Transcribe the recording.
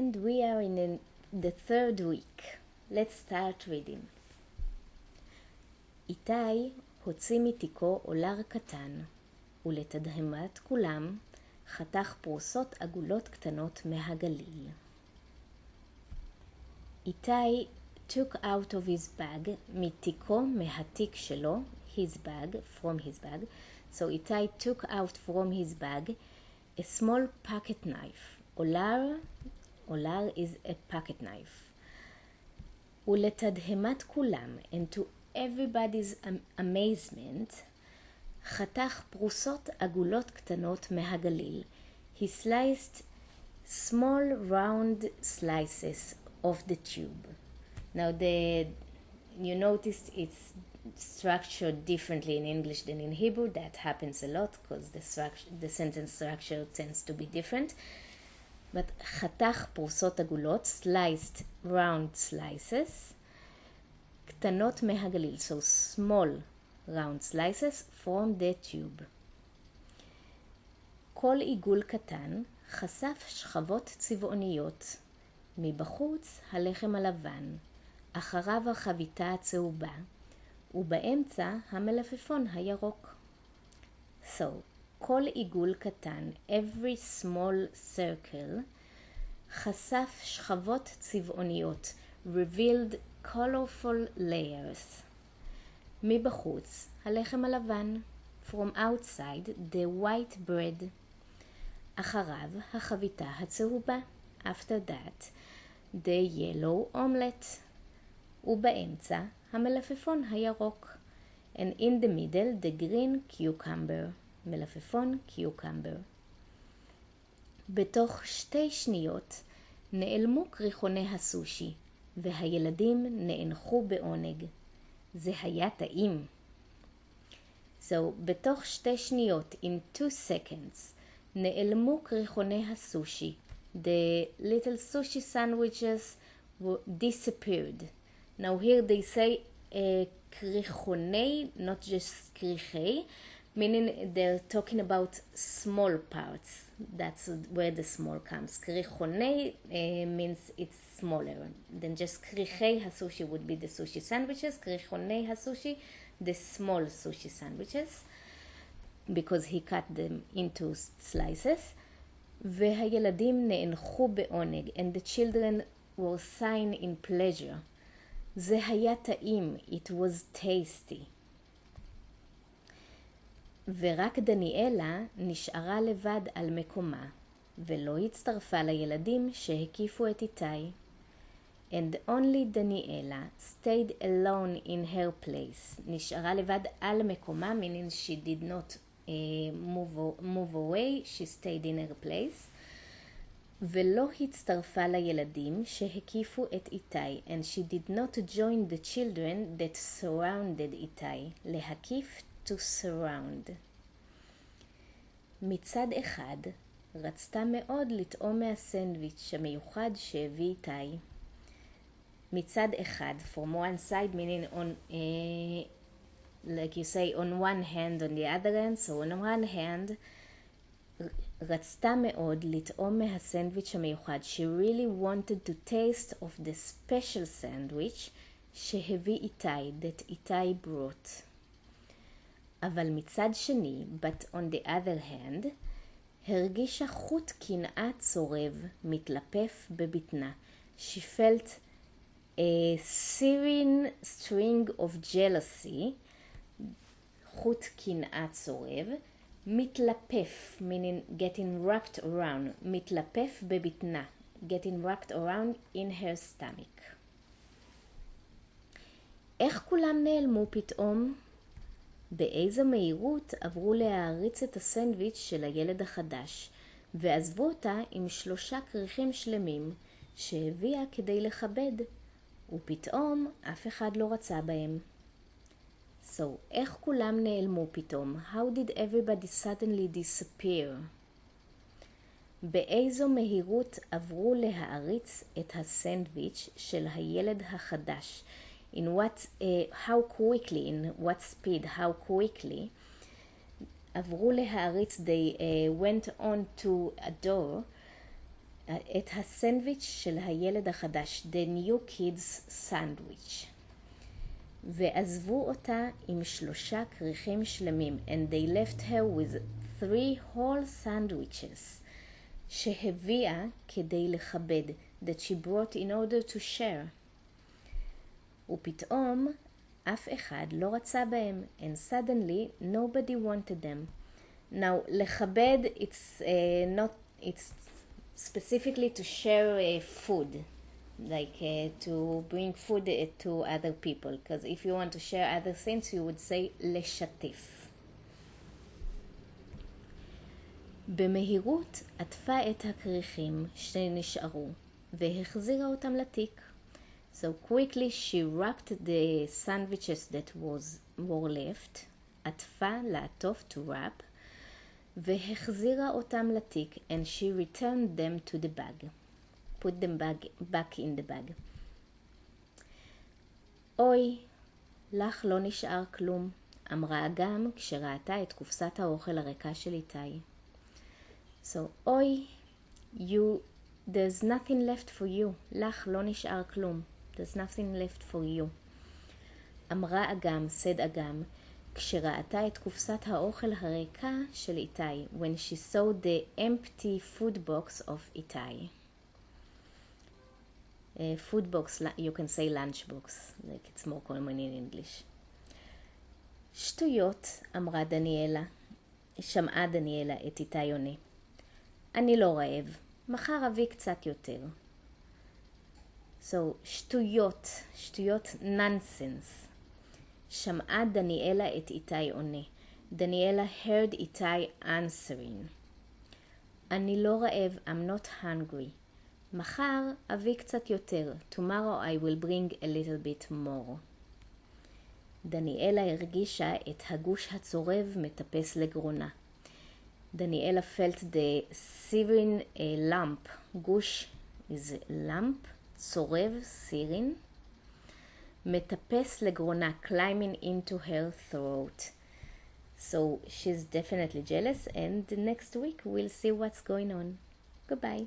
and we are in the third week. Let's start reading. איתי הוציא מתיקו אולר קטן, ולתדהמת כולם חתך פרוסות עגולות קטנות מהגליל. איתי took out of his bag, מתיקו, מהתיק שלו, his bag, from his bag. So איתי took out from his bag a small pocket knife. Olar is a pocket knife. ולתדהמת כולם, and to everybody's amazement, חתך פרוסות עגולות קטנות מהגליל. He sliced small round slices of the tube. Now you noticed it's structured differently in English than in Hebrew. That happens a lot because the sentence structure tends to be different. But חתך פרוסות עגולות, sliced round slices, קטנות מהגליל, so small round slices from the tube. כל עיגול קטן חשף שכבות צבעוניות. מבחוץ הלחם הלבן, אחריו החביתה הצהובה, ובאמצע המלפפון הירוק. So, כל עיגול קטן, every small circle, חשף שכבות צבעוניות, revealed colorful layers. מבחוץ, הלחם הלבן, from outside, the white bread. אחריו, החביתה הצהובה, after that, the yellow omelette. ובאמצע, המלפפון הירוק, and in the middle, the green cucumber. מלפפון קיוקמבר. בתוך 2 שניות נעלמו קריחוני הסושי, והילדים נאנחו בעונג. זה היה טעים. So, בתוך 2 שניות, in 2 seconds, נעלמו קריחוני הסושי. The little sushi sandwiches disappeared. Now here they say קריחוני, not just קריחי, meaning they're talking about small parts. That's where the small comes. קריחוני means it's smaller than just קריחי הסושי would be the sushi sandwiches. קריחוני הסושי, the small sushi sandwiches, because he cut them into slices. והילדים נאנחו בעונג, and the children were sighing in pleasure. זה היה טעים, it was tasty. ורק דניאלה נשארה לבד על מקומה, ולא הצטרפה לילדים שהקיפו את איתי. And only Daniela stayed alone in her place. נשארה לבד על מקומה, meaning she did not move away, she stayed in her place. ולא הצטרפה לילדים שהקיפו את איתי, and she did not join the children that surrounded איתי. להקיף, to surround. מצד אחד, רצתה מאוד לטעום מהסנדוויץ' המיוחד שהביא איתי. מצד אחד, from one side, meaning on, like you say, on one hand, on the other hand, so on one hand, רצתה מאוד לטעום מהסנדוויץ' המיוחד. She really wanted to taste of the special sandwich שהביא איתי, that איתי brought. אבל מצד שני, but on the other hand, הרגישה חוט קנאה צורב מתלפף בבטנה. She felt a searing string of jealousy, חוט קנאה צורב, מתלפף, meaning getting wrapped around, מתלפף בבטנה, getting wrapped around in her stomach. איך כולם נעלמו פתאום? באיזו מהירות עברו להעריץ את הסנדוויץ' של הילד החדש, ועזבו אותה עם 3 כריכים שלמים שהביאה כדי לכבד, ופתאום אף אחד לא רצה בהם. So, איך כולם נעלמו פתאום? How did everybody suddenly disappear? באיזו מהירות עברו להעריץ את הסנדוויץ' של הילד החדש? In what, how quickly, in what speed, how quickly עברו להעריץ, they went on to adore את הסנדוויץ' של הילד החדש, the new kids sandwich. ועזבו אותה עם 3 כריכים שלמים, and they left her with 3 whole sandwiches, שהביאה כדי לכבד, that she brought in order to share. ופתאום אף אחד לא רצה בהם, and suddenly nobody wanted them. Now, לכבד, it's specifically to share food, like to bring food to other people, because if you want to share other things, you would say לשתף. במהירות עטפה את הכריכים שנשארו והחזירה אותם לתיק. So quickly she wrapped the sandwiches that were left, עטפה, לעטוף, to wrap, והחזירה אותם לתיק, and she returned them to the bag. Put them back in the bag. אוי, לך לא נשאר כלום, אמרה אגם כשראתה את קופסת האוכל הריקה של איתי. So, אוי, there's nothing left for you. לך לא נשאר כלום. There's nothing left for you. אמרה אגם, said אגם, כשראתה את קופסת האוכל הריקה של איתי, when she saw the empty food box of איתי. Food box, you can say lunch box, like it's more common in English. שטויות, אמרה דניאלה. שמעה דניאלה את איתי עונה. אני לא רעב, מחר אביא קצת יותר. So, שטויות, nonsense. שמעה דניאלה את איתי עונה. דניאלה heard איתי answering. אני לא רעב, I'm not hungry. מחר אביא קצת יותר. Tomorrow I will bring a little bit more. דניאלה הרגישה את הגוש הצורב מטפס לגרונה. דניאלה felt the searing lump. גוש is lump, צורב, searing. מטפס לגרונה, climbing into her throat. So she's definitely jealous, and next week we'll see what's going on. Goodbye.